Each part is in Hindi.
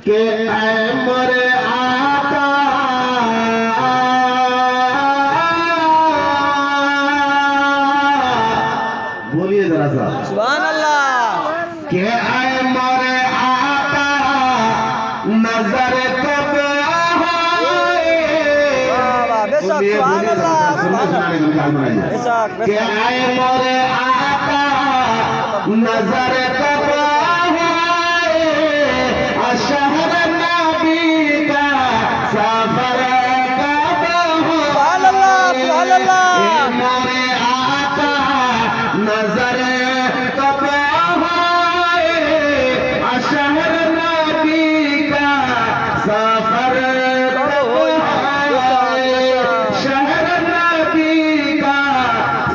के ऐ मोरे आका बोलिए जरा सा सुभान अल्लाह। के ऐ मोरे आका नजर कब आए बेशक सुभान अल्लाह बेशक के ऐ मोरे आका नजर कब आए शहर नबी का सफर कब सुभान अल्लाह सुभान अल्लाह। मोरे आका नजर कब आए शहर नबी का सफर कब आए शहर नबी का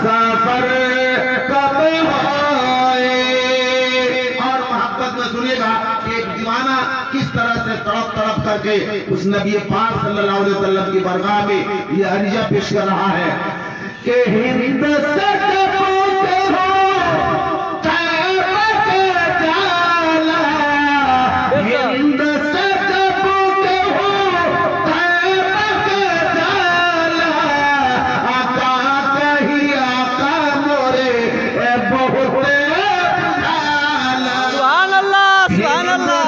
सफर कब आए। और मोहब्बत में सुनिएगा कि एक दीवाना किस तरह से तड़प तड़प करके उस नबी पाक सल्लल्लाहु अलैहि वसल्लम की बारगाह में यह अर्जिया पेश कर रहा है कि हिंद से कबूते हो तैबा के जाला हिंद से कबूते हो तैबा के जाला आका कही आका मोरे बहुत जाला सुभान अल्लाह सुभान अल्लाह।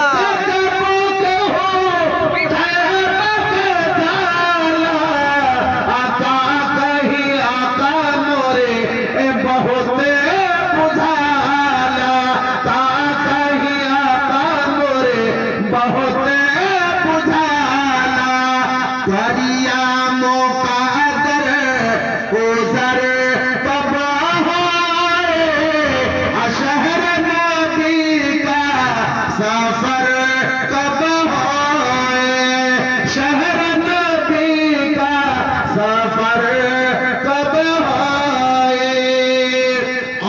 सफर कब होए शहर नबी का सफर कब होए।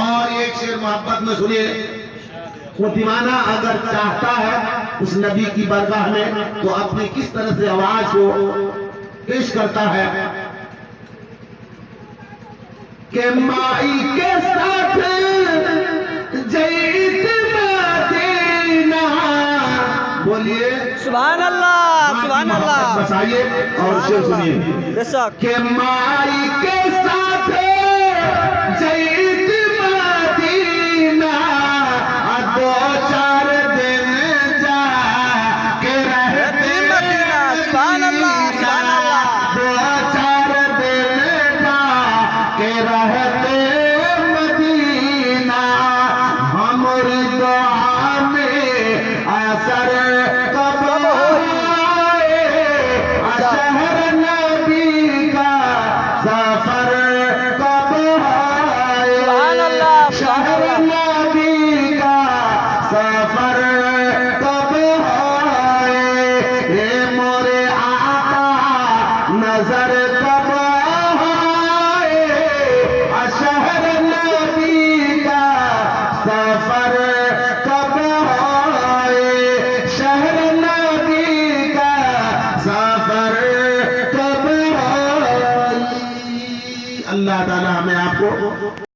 और एक शेर मोहब्बत में सुनिए वो दीवाना अगर चाहता है उस नबी की बारगाह में तो अपनी किस तरह से आवाज को पेश करता है कि माई के साथ जईत मदीना बोलिए सुभान अल्लाह सुभान अल्लाह। बस आइए और शेर सुनिए बेशक के माई के साथ जईत मदीना दो चार दिन जा के रहते मदीना सुभान अल्लाह सुभान अल्लाह। दो चार दिन जा के रहते मदीना हमारी दुआ में असर कब होए शहर नबी का सफर कब होए सुभान अल्लाह सुभान शहर अल्लाह। नबी का सफर कब होए हे मोरे आका नजर कब